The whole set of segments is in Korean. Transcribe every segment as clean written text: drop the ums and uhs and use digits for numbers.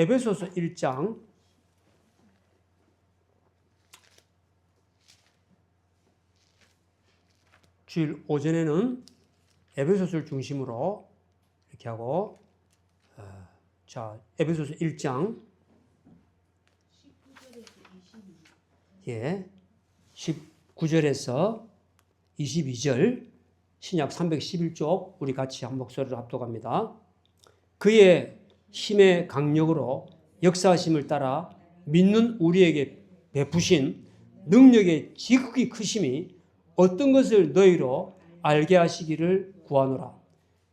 에베소서 1장 주일 오전에는 에베소서를 중심으로 이렇게 하고 자, 에베소서 1장 19절에서 22절 신약 311쪽 우리 같이 한 목소리로 합독합니다. 그의 힘의 강력으로 역사하심을 따라 믿는 우리에게 베푸신 능력의 지극히 크심이 어떤 것을 너희로 알게 하시기를 구하노라.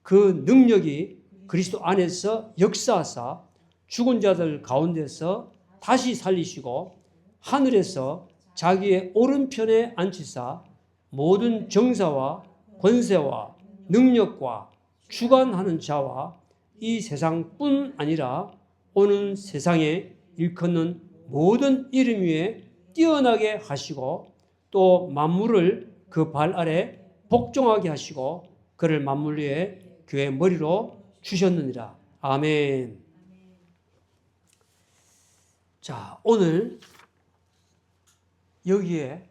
그 능력이 그리스도 안에서 역사하사 죽은 자들 가운데서 다시 살리시고 하늘에서 자기의 오른편에 앉히사 모든 정사와 권세와 능력과 주관하는 자와 이 세상뿐 아니라 오는 세상에 일컫는 모든 이름 위에 뛰어나게 하시고 또 만물을 그 발 아래 복종하게 하시고 그를 만물 위에 교회 머리로 주셨느니라. 아멘. 자, 오늘 여기에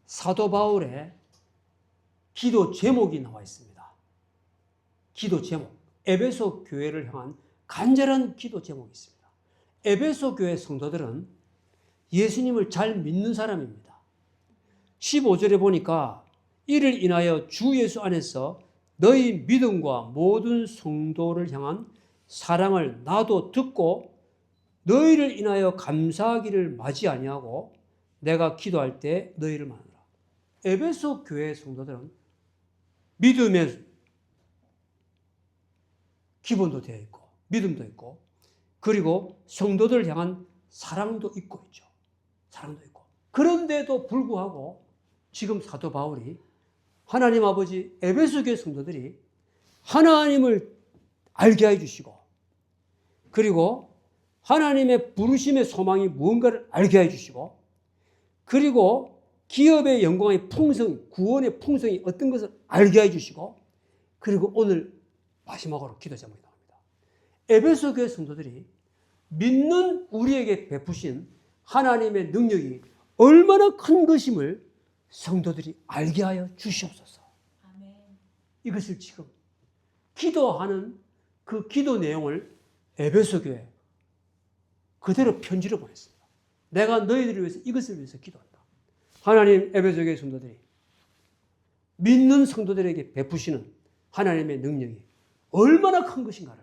사도 바울의 기도 제목이 나와 있습니다. 기도 제목. 에베소 교회를 향한 간절한 기도 제목이 있습니다. 에베소 교회 성도들은 예수님을 잘 믿는 사람입니다. 15절에 보니까 이를 인하여 주 예수 안에서 너희 믿음과 모든 성도를 향한 사랑을 나도 듣고 너희를 인하여 감사하기를 마지 아니하고 내가 기도할 때 너희를 만나라. 에베소 교회 성도들은 믿음의 기본도 되어 있고 믿음도 있고 그리고 성도들을 향한 사랑도 있고 있죠. 사랑도 있고. 그런데도 불구하고 지금 사도 바울이 하나님 아버지 에베소 교회 성도들이 하나님을 알게 해주시고 그리고 하나님의 부르심의 소망이 무언가를 알게 해주시고 그리고 기업의 영광의 풍성, 구원의 풍성이 어떤 것을 알게 해주시고 그리고 오늘 마지막으로 기도 제목이 나옵니다. 에베소 교회 성도들이 믿는 우리에게 베푸신 하나님의 능력이 얼마나 큰 것임을 성도들이 알게 하여 주시옵소서. 아멘. 이것을 지금 기도하는 그 기도 내용을 에베소 교회 그대로 편지로 보냈습니다. 내가 너희들을 위해서 이것을 위해서 기도한다. 하나님 에베소 교회 성도들이 믿는 성도들에게 베푸시는 하나님의 능력이 얼마나 큰 것인가를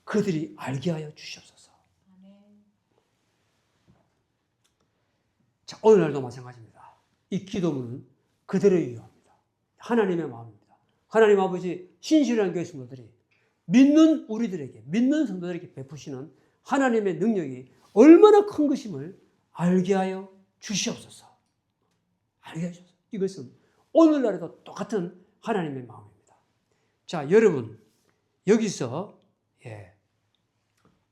그들이 알게 하여 주시옵소서. 아멘. 자, 오늘날도 마찬가지입니다. 이 기도문은 그대로 유효합니다. 하나님의 마음입니다. 하나님 아버지 신실한 교회 성도들이 믿는 우리들에게 믿는 성도들에게 베푸시는 하나님의 능력이 얼마나 큰 것임을 알게 하여 주시옵소서. 알게 하셔서 이것은 오늘날에도 똑같은 하나님의 마음입니다. 자, 여러분 여기서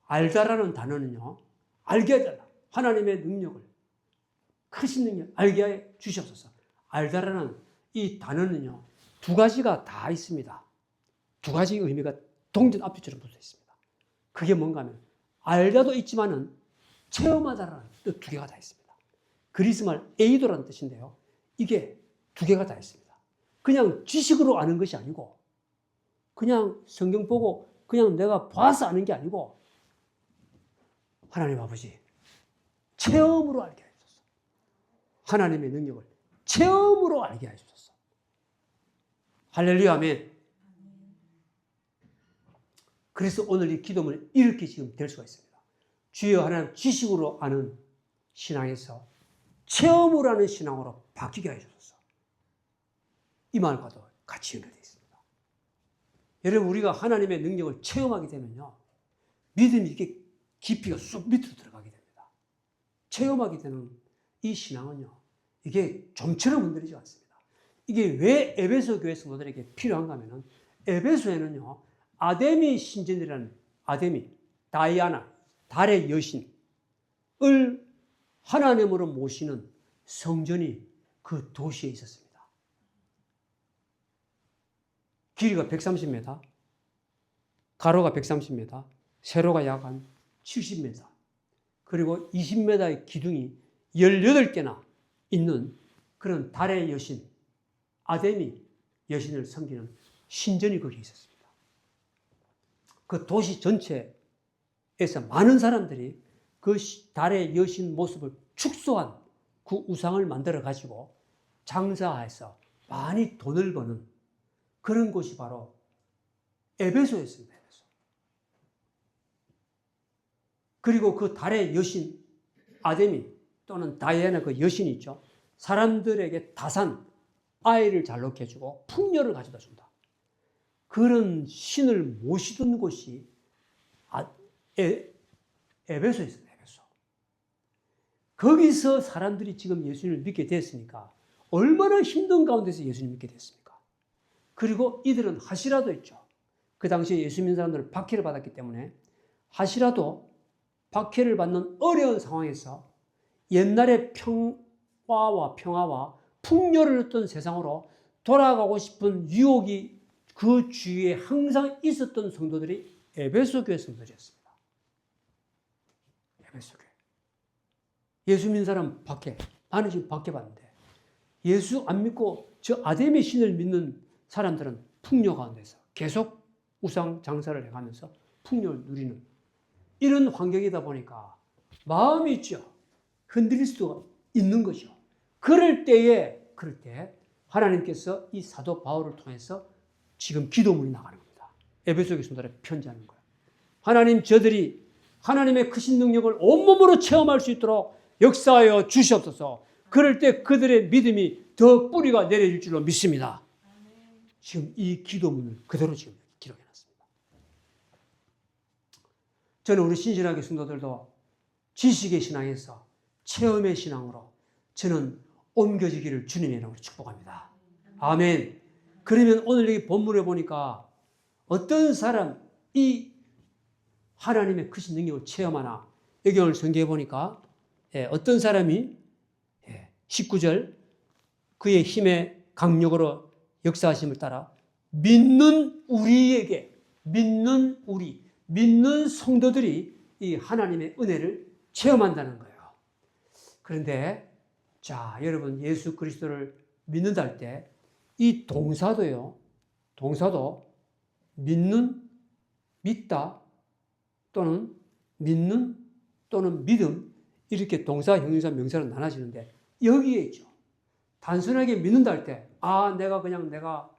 알다라는 단어는요. 알게 해달라. 하나님의 능력을 크신 능력 알게 해 주시옵소서. 알다라는 이 단어는요. 두 가지가 다 있습니다. 두 가지 의미가 동전 앞뒤처럼 붙어 있습니다. 그게 뭔가 하면 알다도 있지만은 체험하다라는 뜻 두 개가 다 있습니다. 그리스말 에이도라는 뜻인데요. 이게 두 개가 다 있습니다. 그냥 지식으로 아는 것이 아니고 그냥 성경 보고 그냥 내가 봐서 아는 게 아니고 하나님 아버지 체험으로 알게 해주소서. 하나님의 능력을 체험으로 알게 해주소서. 할렐루야 아멘. 그래서 오늘 이 기도문이 이렇게 지금 될 수가 있습니다. 주여 하나님 지식으로 아는 신앙에서 체험으로 하는 신앙으로 바뀌게 해주소서. 이 말과도 같이 연결되어 있습니다. 여러분 우리가 하나님의 능력을 체험하게 되면요. 믿음이 이렇게 깊이가 쑥 밑으로 들어가게 됩니다. 체험하게 되는 이 신앙은요. 이게 좀처럼 흔들리지 않습니다. 이게 왜 에베소 교회 성도들에게 필요한가 하면은 에베소에는요. 아데미 신전이라는 아데미, 다이아나, 달의 여신을 하나님으로 모시는 성전이 그 도시에 있었습니다. 길이가 130m, 가로가 130m, 세로가 약 한 70m, 그리고 20m의 기둥이 18개나 있는 그런 달의 여신, 아데미 여신을 섬기는 신전이 거기 있었습니다. 그 도시 전체에서 많은 사람들이 그 달의 여신 모습을 축소한 그 우상을 만들어 가지고 장사해서 많이 돈을 버는 그런 곳이 바로 에베소였습니다. 에베소. 그리고 그 달의 여신 아데미 또는 다이애나 그 여신이 있죠. 사람들에게 다산, 아이를 잘 낳게 해주고 풍요를 가져다 준다. 그런 신을 모시던 곳이 에베소였습니다. 에베소. 거기서 사람들이 지금 예수님을 믿게 됐으니까 얼마나 힘든 가운데서 예수님을 믿게 됐습니까? 그리고 이들은 하시라도 있죠. 그 당시에 예수 믿는 사람들은 박해를 받았기 때문에 하시라도 박해를 받는 어려운 상황에서 옛날의 평화와 풍요를 얻던 세상으로 돌아가고 싶은 유혹이 그 주위에 항상 있었던 성도들이 에베소 교회 성도들이었습니다. 에베소 교회. 예수 믿는 사람 박해, 나는 지금 박해받는데 예수 안 믿고 저 아데미 신을 믿는 사람들은 풍요 가운데서 계속 우상 장사를 해가면서 풍요를 누리는 이런 환경이다 보니까 마음이 있죠. 흔들릴 수도 있는 거죠. 그럴 때 하나님께서 이 사도 바울을 통해서 지금 기도문이 나가는 겁니다. 에베소 교회 성도들에게 편지하는 거예요. 하나님, 저들이 하나님의 크신 능력을 온몸으로 체험할 수 있도록 역사하여 주시옵소서. 그럴 때 그들의 믿음이 더 뿌리가 내려질 줄로 믿습니다. 지금 이 기도문을 그대로 지금 기록해놨습니다. 저는 우리 신신학교 성도들도 지식의 신앙에서 체험의 신앙으로 저는 옮겨지기를 주님의 이름으로 축복합니다. 아멘. 그러면 오늘 여기 본문에 보니까 어떤 사람, 이 하나님의 크신 능력을 체험하나, 여기 오늘 성경에 보니까 어떤 사람이 19절 그의 힘의 강력으로 역사하심을 따라 믿는 성도들이 이 하나님의 은혜를 체험한다는 거예요. 그런데 자, 여러분, 예수 그리스도를 믿는다 할 때 이 동사도 믿다 또는 믿는 또는 믿음, 이렇게 동사, 형용사, 명사로 나눠지는데 여기에 있죠. 단순하게 믿는다 할 때 내가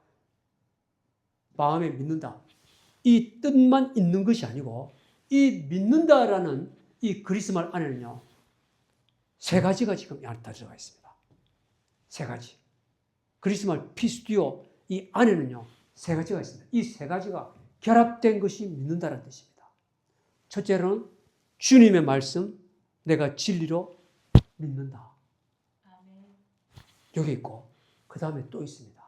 마음에 믿는다, 이 뜻만 있는 것이 아니고 이 믿는다라는 이 그리스말 안에는요, 세 가지가 지금 들어가 있습니다. 세 가지. 그리스말 피스티오 이 안에는요, 세 가지가 있습니다. 이 세 가지가 결합된 것이 믿는다는 뜻입니다. 첫째로는 주님의 말씀, 내가 진리로 믿는다. 여기 있고, 그 다음에 또 있습니다.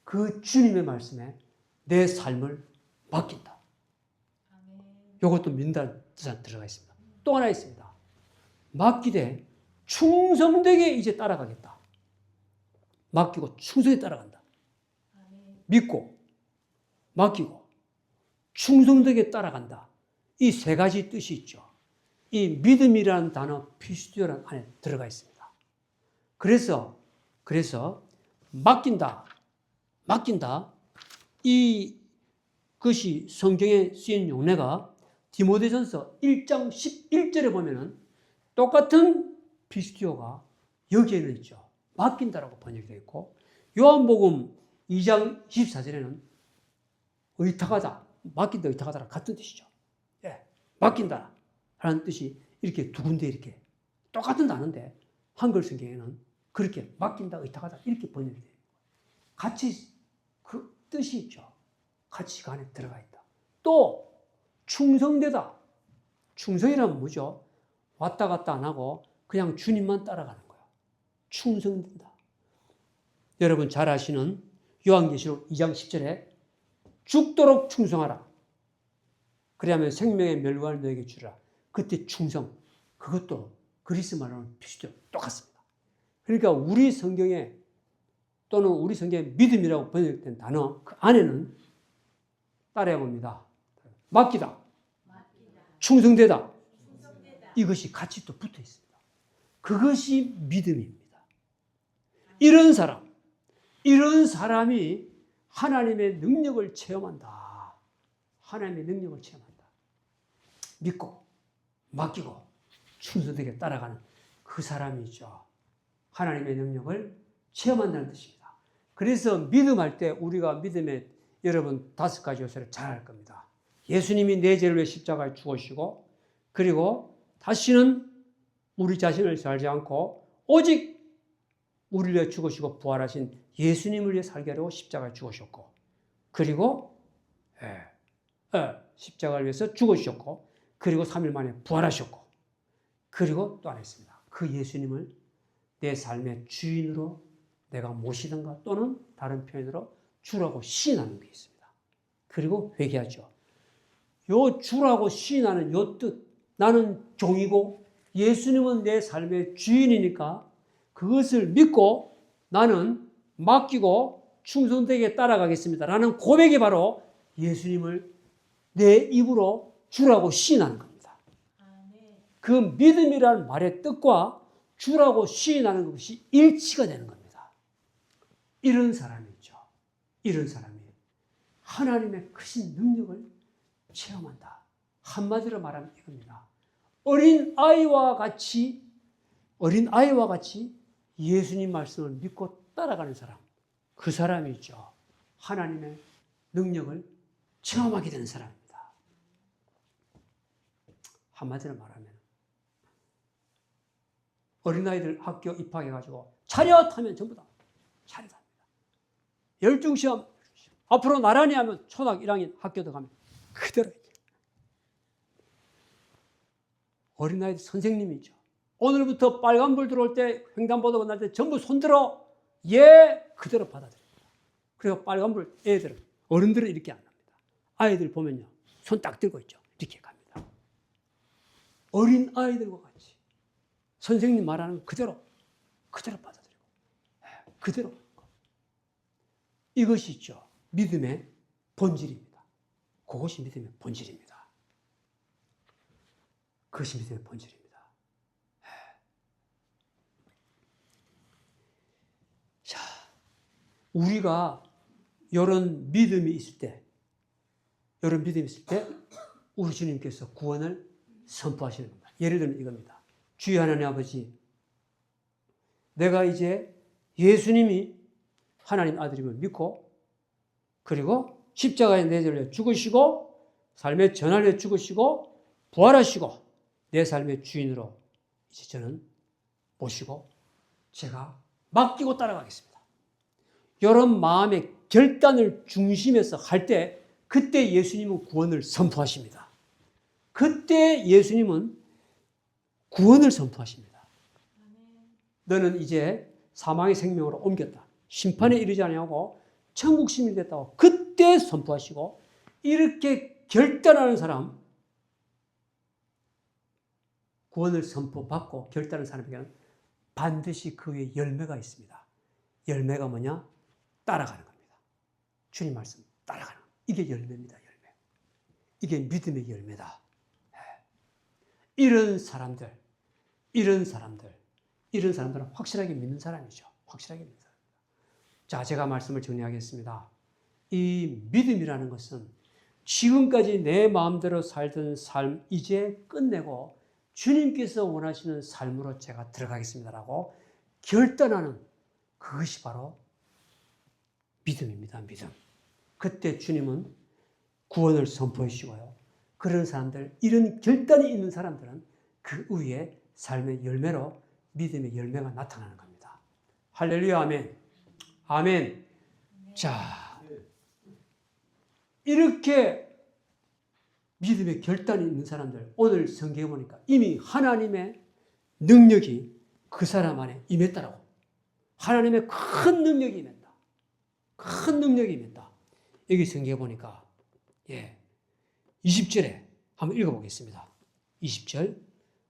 그 주님의 말씀에 내 삶을 맡긴다. 이것도 믿는다는 뜻이 들어가 있습니다. 또 하나 있습니다. 맡기되 충성되게 이제 따라가겠다. 맡기고 충성히 따라간다. 믿고, 맡기고, 충성되게 따라간다. 이 세 가지 뜻이 있죠. 이 믿음이라는 단어, 피스티오라는 안에 들어가 있습니다. 그래서 맡긴다. 이것이 성경에 쓰인 용례가 디모데전서 1장 11절에 보면은 똑같은 피스티오가 여기에는 있죠. 맡긴다라고 번역이 되어 있고, 요한복음 2장 24절에는 의탁하다, 맡긴다, 의탁하다랑 같은 뜻이죠. 맡긴다 라는 뜻이 이렇게 두 군데 이렇게 똑같은 단어인데 한글 성경에는 그렇게 맡긴다, 의탁하다 이렇게 번역이 돼요. 같이 그 뜻이 있죠. 같이 그 안에 들어가 있다. 또 충성되다. 충성이란 뭐죠? 왔다 갔다 안 하고 그냥 주님만 따라가는 거예요. 충성된다. 여러분 잘 아시는 요한계시록 2장 10절에 죽도록 충성하라. 그리하면 생명의 멸관을 너에게 주라. 그때 충성, 그것도 그리스 말로는 비슷해요. 똑같습니다. 그러니까 우리 성경에 또는 우리 성경에 믿음이라고 번역된 단어 그 안에는 따라해 봅니다. 맡기다, 충성되다. 이것이 같이 또 붙어 있습니다. 그것이 믿음입니다. 이런 사람이 하나님의 능력을 체험한다. 하나님의 능력을 체험한다. 믿고, 맡기고, 충성되게 따라가는 그 사람이죠. 하나님의 능력을 체험한다는 뜻입니다. 그래서 믿음할 때 우리가 믿음에 여러분 5가지 요소를 잘 알 겁니다. 예수님이 내 죄를 위해 십자가에 죽으시고, 그리고 다시는 우리 자신을 살지 않고 오직 우리를 위해 죽으시고 부활하신 예수님을 위해 살게 하려고 십자가에 죽으셨고, 그리고 십자가를 위해서 죽으셨고, 그리고 3일 만에 부활하셨고, 그리고 또 안 했습니다. 그 예수님을 내 삶의 주인으로 내가 모시든가 또는 다른 표현으로 주라고 시인하는 게 있습니다. 그리고 회개하죠. 요 주라고 시인하는 요 뜻, 나는 종이고 예수님은 내 삶의 주인이니까 그것을 믿고 나는 맡기고 충성되게 따라가겠습니다 라는 고백이 바로 예수님을 내 입으로 주라고 시인하는 겁니다. 그 믿음이라는 말의 뜻과 주라고 시인하는 것이 일치가 되는 겁니다. 이런 사람이죠. 이런 사람이 하나님의 크신 능력을 체험한다. 한마디로 말하면 이겁니다. 어린 아이와 같이 예수님 말씀을 믿고 따라가는 사람, 그 사람이죠. 하나님의 능력을 체험하게 되는 사람입니다. 한마디로 말하면 어린아이들 학교 입학해가지고 차렷 하면 전부 다 차렷합니다. 열중시험 앞으로 나란히 하면 초등학교 1학년 학교도 가면 그대로 해요. 어린아이들 선생님이죠. 오늘부터 빨간불 들어올 때 횡단보도 건널 때 전부 손들어 예 그대로 받아들입니다. 그리고 빨간불 애들은 어른들은 이렇게 안 합니다. 아이들 보면요 손 딱 들고 있죠. 이렇게 갑니다. 어린 아이들과 같이 선생님 말하는 그대로 받아들이고 그대로 하는 것. 이것이 있죠. 믿음의 본질입니다. 그것이 믿음의 본질입니다. 그것이 믿음의 본질입니다. 자, 우리가 이런 믿음이 있을 때, 우리 주님께서 구원을 선포하시는 겁니다. 예를 들면 이겁니다. 주의 하나님 아버지, 내가 이제 예수님이 하나님 아들임을 믿고, 그리고 십자가에 내 죄를 위해 죽으시고, 삶의 전환을 위해 죽으시고, 부활하시고, 내 삶의 주인으로 이제 저는 모시고, 제가 맡기고 따라가겠습니다. 이런 마음의 결단을 중심에서 할 때, 그때 예수님은 구원을 선포하십니다. 그때 예수님은 구원을 선포하십니다. 너는 이제 사망의 생명으로 옮겼다. 심판에 이르지 아니하고 천국 시민이 됐다고 그때 선포하시고, 이렇게 결단하는 사람, 구원을 선포받고 결단하는 사람에게는 반드시 그 위에 열매가 있습니다. 열매가 뭐냐? 따라가는 겁니다. 주님 말씀 따라가는 겁니다. 이게 열매입니다. 열매. 이게 믿음의 열매다. 이런 사람들은 확실하게 믿는 사람이죠. 확실하게 믿는 사람입니다. 자, 제가 말씀을 정리하겠습니다. 이 믿음이라는 것은 지금까지 내 마음대로 살던 삶 이제 끝내고 주님께서 원하시는 삶으로 제가 들어가겠습니다라고 결단하는 그것이 바로 믿음입니다. 믿음. 그때 주님은 구원을 선포해 주시고요. 그런 사람들, 이런 결단이 있는 사람들은 그 위에 삶의 열매로 믿음의 열매가 나타나는 겁니다. 할렐루야, 아멘. 아멘. 자, 이렇게 믿음의 결단이 있는 사람들, 오늘 성경에 보니까 이미 하나님의 능력이 그 사람 안에 임했다라고. 하나님의 큰 능력이 임했다. 큰 능력이 임했다. 여기 성경에 보니까 20절에 한번 읽어보겠습니다. 20절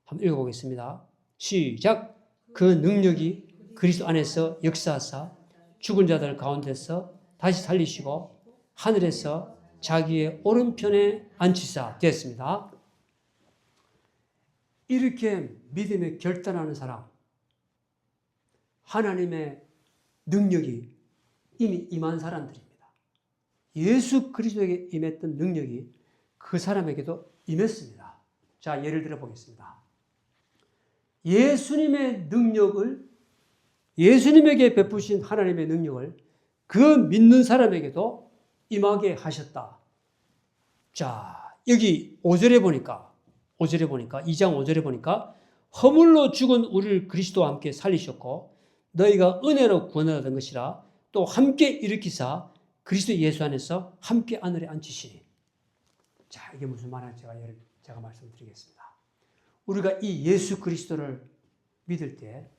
한번 읽어보겠습니다. 시작. 그 능력이 그리스도 안에서 역사하사 죽은 자들 가운데서 다시 살리시고 하늘에서 자기의 오른편에 앉히사 됐습니다. 이렇게 믿음에 결단하는 사람, 하나님의 능력이 이미 임한 사람들입니다. 예수 그리스도에게 임했던 능력이 그 사람에게도 임했습니다. 자, 예를 들어 보겠습니다. 예수님에게 베푸신 하나님의 능력을 그 믿는 사람에게도 임하게 하셨다. 자, 여기 5절에 보니까 2장 5절에 보니까 허물로 죽은 우리를 그리스도와 함께 살리셨고 너희가 은혜로 구원을 얻은 것이라 또 함께 일으키사 그리스도 예수 안에서 함께 하늘에 앉히시니. 자, 이게 무슨 말인지 제가 말씀드리겠습니다. 우리가 이 예수 그리스도를 믿을 때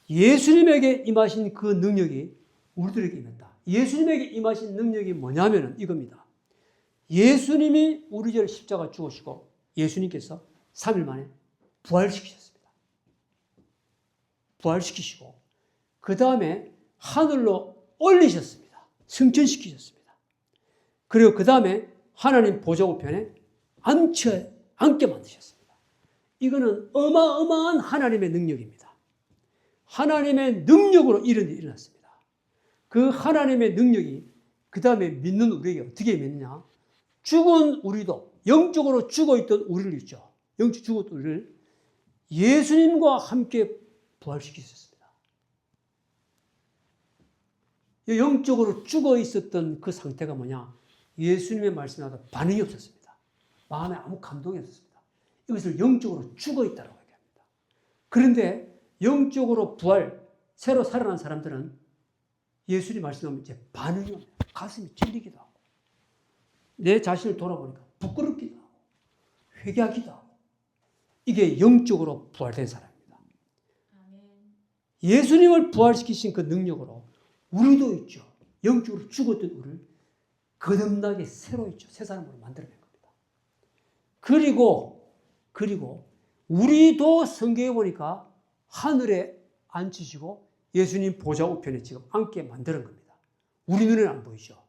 예수님에게 임하신 그 능력이 우리들에게 임했다. 예수님에게 임하신 능력이 뭐냐면 이겁니다. 예수님이 우리 죄를 십자가 죽으시고 예수님께서 3일 만에 부활시키셨습니다. 부활시키시고 그 다음에 하늘로 올리셨습니다. 승천시키셨습니다. 그리고 그 다음에 하나님 보좌 우편에 앉게 만드셨습니다. 이거는 어마어마한 하나님의 능력입니다. 하나님의 능력으로 이런 일이 일어났습니다. 그 하나님의 능력이 그 다음에 믿는 우리에게 어떻게 믿느냐? 죽은 우리도, 영적으로 죽어있던 우리를 있죠. 영적 죽었던 우리를 예수님과 함께 부활시키셨습니다. 영적으로 죽어있었던 그 상태가 뭐냐? 예수님의 말씀하다 반응이 없었습니다. 마음에 아무 감동이 없었습니다. 이것을 영적으로 죽어있다고 얘기합니다. 그런데 영적으로 새로 살아난 사람들은 예수님 말씀하면 이제 반응이 옵니다. 가슴이 찔리기도 하고, 내 자신을 돌아보니까 부끄럽기도 하고, 회개하기도 하고, 이게 영적으로 부활된 사람입니다. 예수님을 부활시키신 그 능력으로 우리도 있죠. 영적으로 죽었던 우리를 거듭나게 새로 있죠. 새 사람으로 만들어낸 겁니다. 그리고 우리도 성경에 보니까 하늘에 앉히시고 예수님 보좌 우편에 지금 앉게 만드는 겁니다. 우리 눈에는 안 보이죠.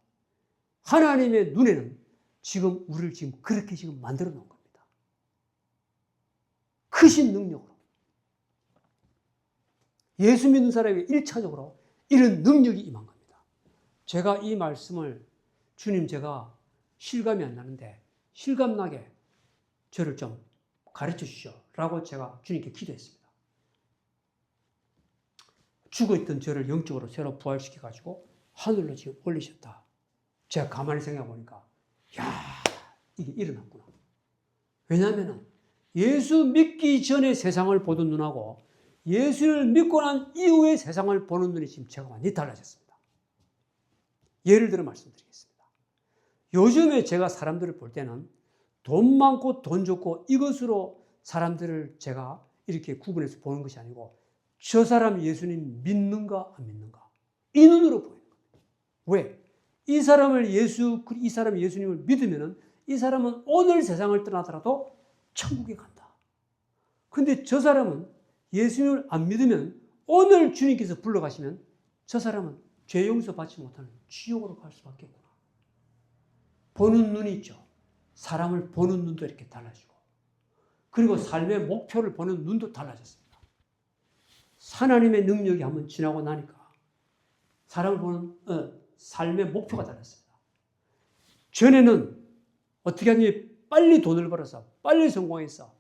하나님의 눈에는 지금 우리를 지금 그렇게 지금 만들어 놓은 겁니다. 크신 능력으로. 예수 믿는 사람에게 1차적으로 이런 능력이 임한 겁니다. 제가 이 말씀을 주님 제가 실감이 안 나는데 실감나게 저를 좀 가르쳐 주시오 라고 제가 주님께 기도했습니다. 죽어있던 저를 영적으로 새로 부활시켜가지고 하늘로 지금 올리셨다. 제가 가만히 생각해 보니까 이게 일어났구나. 왜냐하면 예수 믿기 전에 세상을 보던 눈하고 예수를 믿고 난 이후에 세상을 보는 눈이 지금 제가 완전히 달라졌습니다. 예를 들어 말씀드리겠습니다. 요즘에 제가 사람들을 볼 때는 돈 많고 돈 좋고 이것으로 사람들을 제가 이렇게 구분해서 보는 것이 아니고 저 사람이 예수님 믿는가 안 믿는가 이 눈으로 보이는 겁니다. 왜? 이 사람이 예수님을 믿으면 이 사람은 오늘 세상을 떠나더라도 천국에 간다. 근데 저 사람은 예수님을 안 믿으면 오늘 주님께서 불러가시면 저 사람은 죄 용서 받지 못하는 지옥으로 갈 수밖에 없구나. 보는 눈이 있죠. 사람을 보는 눈도 이렇게 달라지고 그리고 삶의 목표를 보는 눈도 달라졌습니다. 하나님의 능력이 한번 지나고 나니까 사람을 보는 삶의 목표가 달랐습니다. 전에는 어떻게 하니 빨리 돈을 벌어서 빨리 성공해서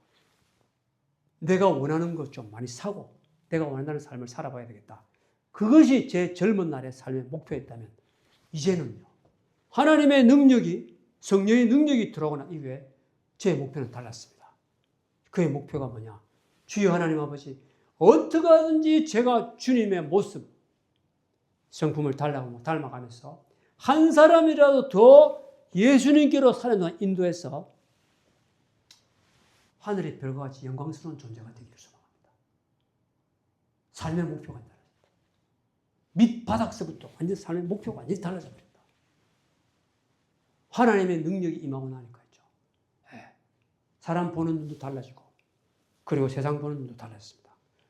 내가 원하는 것 좀 많이 사고 내가 원하는 삶을 살아봐야 되겠다. 그것이 제 젊은 날의 삶의 목표였다면 이제는요. 하나님의 능력이 성령의 능력이 들어오고 난 이후에 제 목표는 달랐습니다. 그의 목표가 뭐냐? 주여 하나님 아버지 어떻게 하든지 제가 주님의 모습 성품을 닮아가면서 한 사람이라도 더 예수님께로 사는 인도해서 하늘의 별과 같이 영광스러운 존재가 되기를 소망합니다. 삶의 목표가 달라집니다. 밑바닥서부터 완전 삶의 목표가 완전히 달라져 버립니다. 하나님의 능력이 임하고 나니까 있죠. 사람 보는 눈도 달라지고 그리고 세상 보는 눈도 달라졌습니다.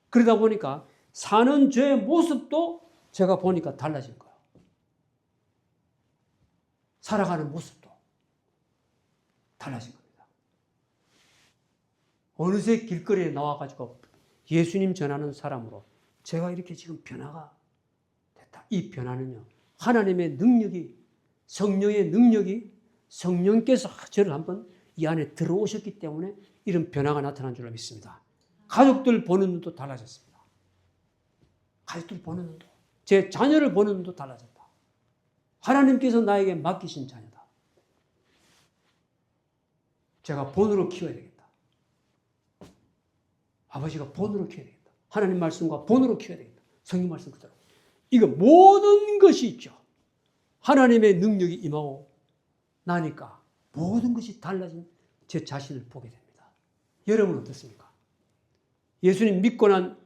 그러다 보니까 사는 죄의 모습도 제가 보니까 달라진 거예요. 살아가는 모습도. 달라진 겁니다. 어느새 길거리에 나와가지고 예수님 전하는 사람으로 제가 이렇게 지금 변화가 됐다. 이 변화는요, 하나님의 능력이, 성령의 능력이, 성령께서 저를 한번 이 안에 들어오셨기 때문에 이런 변화가 나타난 줄로 믿습니다. 가족들 보는 눈도 달라졌습니다. 가족들 보는 눈도, 제 자녀를 보는 눈도 달라졌다. 하나님께서 나에게 맡기신 자녀다. 제가 본으로 키워야 되겠다. 아버지가 본으로 키워야 되겠다. 하나님 말씀과 본으로 키워야 되겠다. 성경 말씀 그대로. 이거 모든 것이 있죠. 하나님의 능력이 임하고 나니까 모든 것이 달라진 제 자신을 보게 됩니다. 여러분은 어떻습니까? 예수님 믿고 난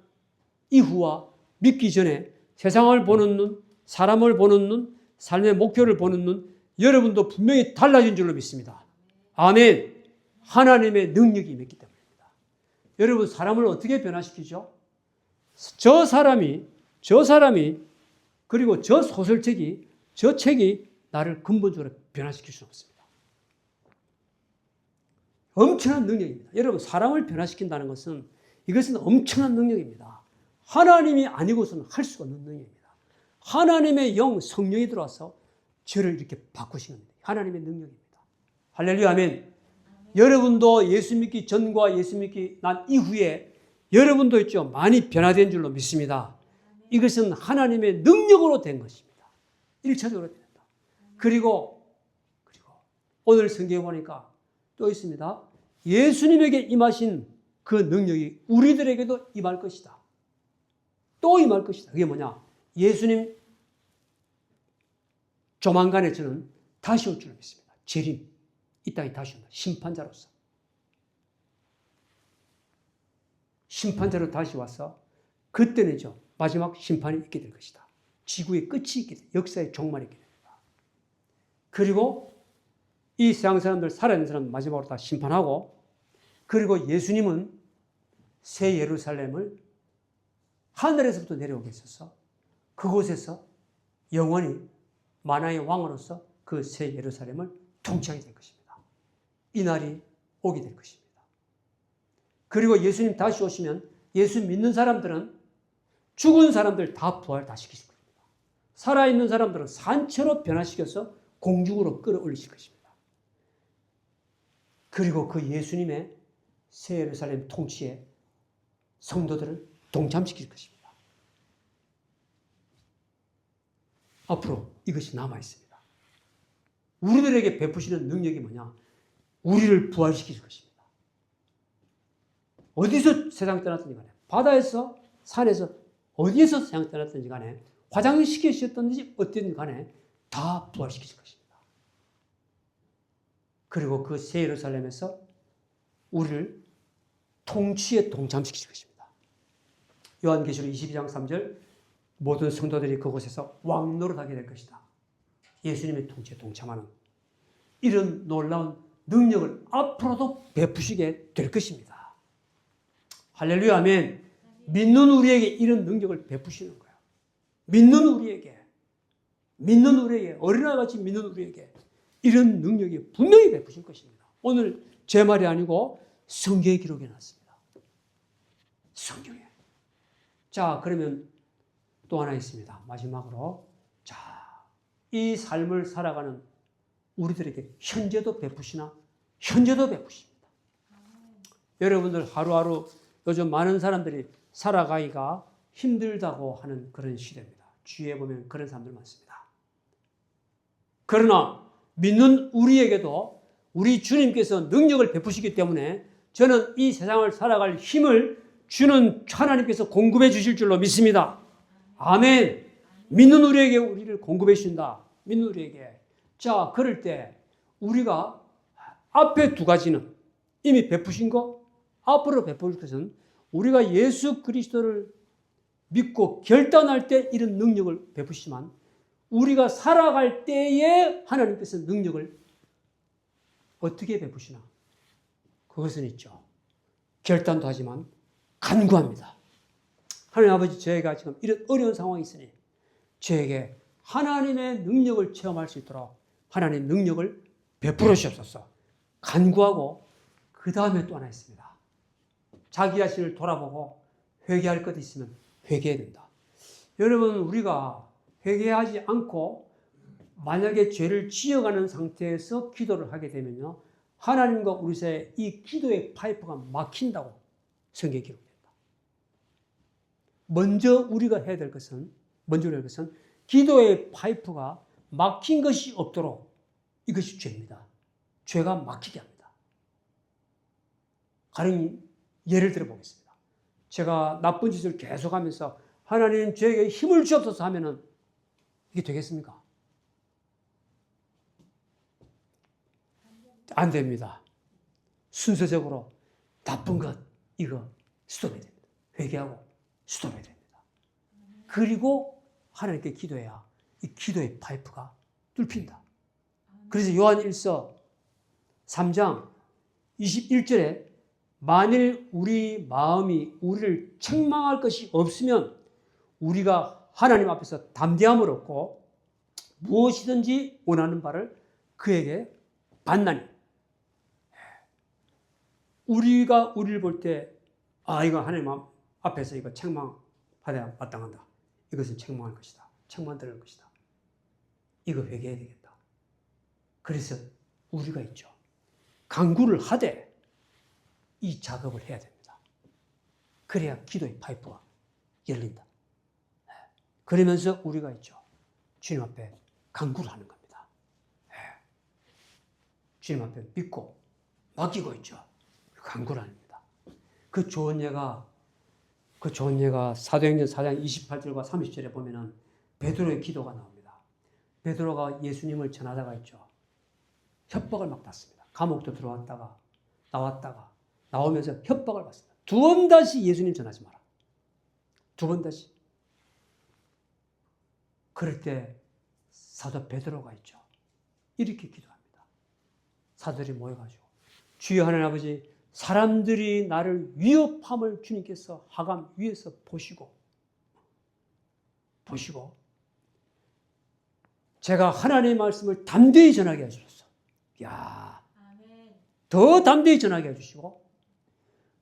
이후와 믿기 전에 세상을 보는 눈, 사람을 보는 눈, 삶의 목표를 보는 눈, 여러분도 분명히 달라진 줄로 믿습니다. 아멘. 하나님의 능력이 임했기 때문입니다. 여러분, 사람을 어떻게 변화시키죠? 저 사람이 그리고 저 소설책이, 저 책이 나를 근본적으로 변화시킬 수는 없습니다. 엄청난 능력입니다. 여러분, 사람을 변화시킨다는 것은 이것은 엄청난 능력입니다. 하나님이 아니고서는 할 수가 없는 능력입니다. 하나님의 영, 성령이 들어와서 저를 이렇게 바꾸시는 겁니다. 하나님의 능력입니다. 할렐루야, 아멘. 여러분도 예수 믿기 전과 예수 믿기 난 이후에 여러분도 있죠. 많이 변화된 줄로 믿습니다. 이것은 하나님의 능력으로 된 것입니다. 1차적으로 된다. 그리고 오늘 성경에 보니까 또 있습니다. 예수님에게 임하신 그 능력이 우리들에게도 임할 것이다. 또 임할 것이다. 그게 뭐냐? 예수님 조만간에 저는 다시 올 줄 믿습니다. 재림. 이 땅에 다시 온다. 심판자로서. 심판자로 다시 와서 그때는죠. 마지막 심판이 있게 될 것이다. 지구의 끝이 있게 됩니다. 역사의 종말이 있게 됩니다. 그리고 이 세상 사람들, 살아있는 사람들 마지막으로 다 심판하고, 그리고 예수님은 새 예루살렘을 하늘에서부터 내려오게 있어서 그곳에서 영원히 만화의 왕으로서 그 새 예루살렘을 통치하게 될 것입니다. 이 날이 오게 될 것입니다. 그리고 예수님 다시 오시면 예수 믿는 사람들은 죽은 사람들 다 부활 다 시키실 겁니다. 살아있는 사람들은 산채로 변화시켜서 공중으로 끌어올리실 것입니다. 그리고 그 예수님의 새 예루살렘 통치에 성도들을 동참시킬 것입니다. 앞으로 이것이 남아있습니다. 우리들에게 베푸시는 능력이 뭐냐? 우리를 부활시킬 것입니다. 어디서 세상 떠났든지 간에, 바다에서, 산에서, 어디에서 세상 떠났든지 간에, 화장시키셨든지 어땠든지 간에 다 부활시키실 것입니다. 그리고 그 새 예루살렘에서 우리를 통치에 동참시키실 것입니다. 요한계시록 22장 3절, 모든 성도들이 그곳에서 왕노릇하게 될 것이다. 예수님의 통치에 동참하는 이런 놀라운 능력을 앞으로도 베푸시게 될 것입니다. 할렐루야, 아멘. 믿는 우리에게 이런 능력을 베푸시는 거예요. 믿는 우리에게, 어린아이같이 믿는 우리에게 이런 능력이 분명히 베푸실 것입니다. 오늘 제 말이 아니고 성경에 기록해 놨습니다. 성경에. 자, 그러면 또 하나 있습니다. 마지막으로. 자, 이 삶을 살아가는 우리들에게 현재도 베푸시나? 현재도 베푸십니다. 여러분들 하루하루 요즘 많은 사람들이 살아가기가 힘들다고 하는 그런 시대입니다. 주위에 보면 그런 사람들 많습니다. 그러나 믿는 우리에게도 우리 주님께서 능력을 베푸시기 때문에 저는 이 세상을 살아갈 힘을 주는 하나님께서 공급해 주실 줄로 믿습니다. 아멘. 믿는 우리에게 우리를 공급해 주신다. 믿는 우리에게. 자, 그럴 때 우리가 앞에 두 가지는 이미 베푸신 거, 앞으로 베풀 것은 우리가 예수 그리스도를 믿고 결단할 때 이런 능력을 베푸시지만 우리가 살아갈 때에 하나님께서 능력을 어떻게 베푸시나? 그것은 있죠. 결단도 하지만 간구합니다. 하나님 아버지, 저희가 지금 이런 어려운 상황이 있으니 저에게 하나님의 능력을 체험할 수 있도록 하나님의 능력을 베풀어 주옵소서. 간구하고 그 다음에 또 하나 있습니다. 자기 자신을 돌아보고 회개할 것 있으면 회개해야 된다. 여러분, 우리가 회개하지 않고 만약에 죄를 지어가는 상태에서 기도를 하게 되면요, 하나님과 우리 사이에 이 기도의 파이프가 막힌다고 성경에 기록됩니다. 먼저 우리가 해야 될 것은 기도의 파이프가 막힌 것이 없도록, 이것이 죄입니다. 죄가 막히게 합니다. 가령 예를 들어 보겠습니다. 제가 나쁜 짓을 계속하면서 하나님 저에게 힘을 주옵소서 하면은 이게 되겠습니까? 안 됩니다. 순서적으로 나쁜 것 이거 스톱해야 됩니다. 회개하고 스톱해야 됩니다. 그리고 하나님께 기도해야 이 기도의 파이프가 뚫힌다. 그래서 요한 1서 3장 21절에 만일 우리 마음이 우리를 책망할 것이 없으면 우리가 하나님 앞에서 담대함을 얻고 무엇이든지 원하는 바를 그에게 받나니. 우리가 우리를 볼 때 이거 하나님 앞에서 이거 책망 받아야 마땅한다. 이것은 책망할 것이다. 책망 들을 것이다. 이거 회개해야 되겠다. 그래서 우리가 있죠. 간구를 하되 이 작업을 해야 됩니다. 그래야 기도의 파이프가 열린다. 그러면서 우리가 있죠. 주님 앞에 간구를 하는 겁니다. 주님 앞에 믿고 맡기고 있죠. 간구를 합니다. 그 좋은 예가 사도행전 4장 28절과 30절에 보면은 베드로의 기도가 나옵니다. 베드로가 예수님을 전하다가 있죠. 협박을 막 받습니다. 감옥도 들어왔다가 나왔다가 나오면서 협박을 받습니다. 2번 다시 예수님 전하지 마라. 2번 다시. 그럴 때 사도 베드로가 있죠. 이렇게 기도합니다. 사도들이 모여가지고 주여 하나님 아버지, 사람들이 나를 위협함을 주님께서 하감 위에서 보시고 제가 하나님의 말씀을 담대히 전하게 해주셨어. 더 담대히 전하게 해주시고,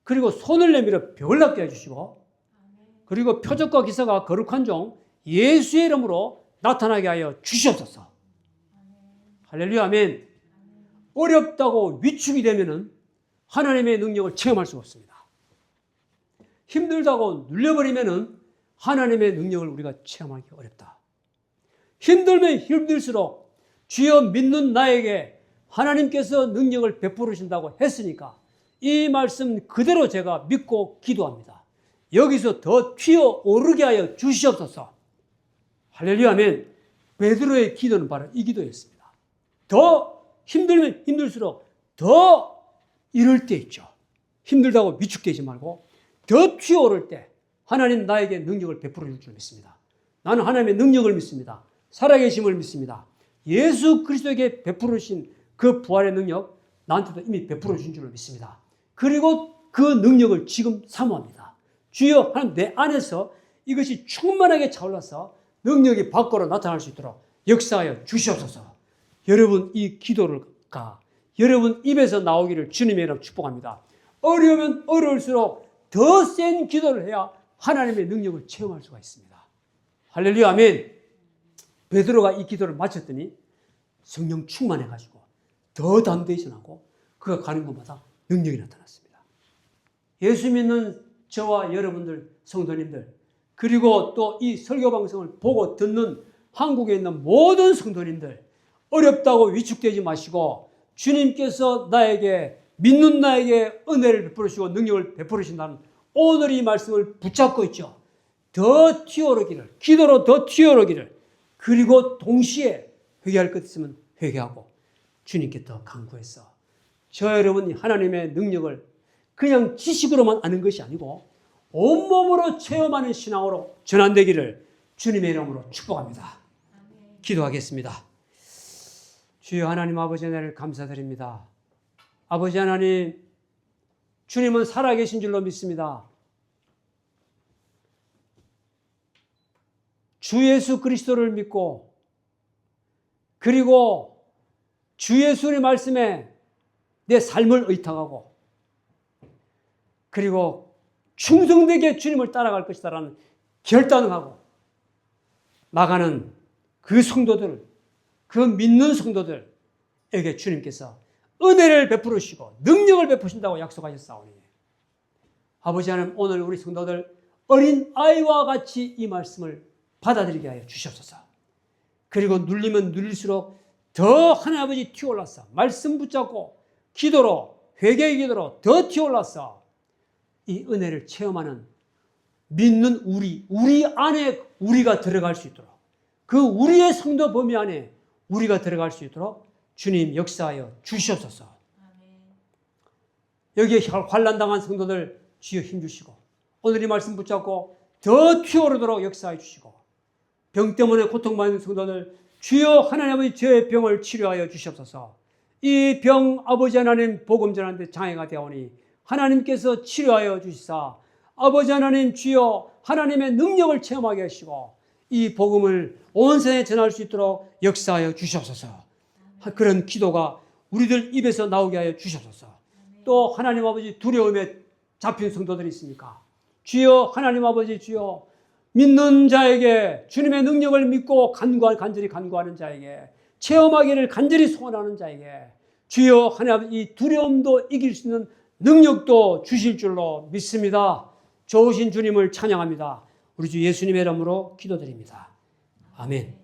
그리고 손을 내밀어 벽을 낫게 해주시고, 그리고 표적과 기사가 거룩한 종 예수의 이름으로 나타나게 하여 주시옵소서. 할렐루야, 아멘. 어렵다고 위축이 되면은 하나님의 능력을 체험할 수가 없습니다. 힘들다고 눌려버리면은 하나님의 능력을 우리가 체험하기 어렵다. 힘들면 힘들수록 주여 믿는 나에게 하나님께서 능력을 베풀으신다고 했으니까 이 말씀 그대로 제가 믿고 기도합니다. 여기서 더 튀어오르게 하여 주시옵소서. 할렐루야, 아멘. 베드로의 기도는 바로 이 기도였습니다. 더 힘들면 힘들수록 더 이럴 때 있죠. 힘들다고 위축되지 말고 더 튀어오를 때 하나님 나에게 능력을 베풀어 줄 줄 믿습니다. 나는 하나님의 능력을 믿습니다. 살아계심을 믿습니다. 예수 그리스도에게 베풀으신 그 부활의 능력 나한테도 이미 베풀어 주신 줄로 믿습니다. 그리고 그 능력을 지금 사모합니다. 주여, 하나님 내 안에서 이것이 충만하게 차올라서 능력이 밖으로 나타날 수 있도록 역사하여 주시옵소서. 여러분 이 기도를 여러분 입에서 나오기를 주님의 이름으로 축복합니다. 어려우면 어려울수록 더 센 기도를 해야 하나님의 능력을 체험할 수가 있습니다. 할렐루야, 아멘. 베드로가 이 기도를 마쳤더니 성령 충만해가지고 더 담대히 전하고 그가 가는 곳마다 능력이 나타났습니다. 예수 믿는 저와 여러분들 성도님들, 그리고 또 이 설교 방송을 보고 듣는 한국에 있는 모든 성도님들, 어렵다고 위축되지 마시고 주님께서 나에게, 믿는 나에게 은혜를 베풀으시고 능력을 베풀으신다는 오늘 이 말씀을 붙잡고 있죠. 더 튀어오르기를, 기도로 더 튀어오르기를, 그리고 동시에 회개할 것 있으면 회개하고 주님께 더 간구해서 저 여러분이 하나님의 능력을 그냥 지식으로만 아는 것이 아니고 온몸으로 체험하는 신앙으로 전환되기를 주님의 이름으로 축복합니다. 기도하겠습니다. 주여 하나님 아버지 은혜를 감사드립니다. 아버지 하나님, 주님은 살아계신 줄로 믿습니다. 주 예수 그리스도를 믿고, 그리고 주 예수의 말씀에 내 삶을 의탁하고 그리고 충성되게 주님을 따라갈 것이다라는 결단을 하고 나가는 그 성도들, 그 믿는 성도들에게 주님께서 은혜를 베풀으시고 능력을 베푸신다고 약속하셨사오니 아버지 하나님, 오늘 우리 성도들 어린 아이와 같이 이 말씀을 받아들이게 하여 주시옵소서. 그리고 눌리면 눌릴수록 더 하나님 아버지 튀어올라서 말씀 붙잡고 기도로, 회개의 기도로 더 튀어올라서 이 은혜를 체험하는 믿는 우리 안에 우리가 들어갈 수 있도록, 그 우리의 성도 범위 안에 우리가 들어갈 수 있도록 주님 역사하여 주시옵소서. 여기에 환난당한 성도들 주여 힘주시고 오늘 이 말씀 붙잡고 더 튀어오르도록 역사해 주시고 병 때문에 고통받는 성도들 주여 하나님 아버지 저의 병을 치료하여 주시옵소서. 이 병 아버지 하나님 복음 전하는데 장애가 되오니 하나님께서 치료하여 주시사 아버지 하나님 주여 하나님의 능력을 체험하게 하시고 이 복음을 온 세상에 전할 수 있도록 역사하여 주시옵소서. 그런 기도가 우리들 입에서 나오게 하여 주시옵소서. 또 하나님 아버지 두려움에 잡힌 성도들이 있으니까 주여 하나님 아버지 주여 믿는 자에게 주님의 능력을 믿고 간절히 간구하는 자에게 체험하기를 간절히 소원하는 자에게 주여 하나님 아버지 이 두려움도 이길 수 있는 능력도 주실 줄로 믿습니다. 좋으신 주님을 찬양합니다. 우리 주 예수님의 이름으로 기도드립니다. 아멘.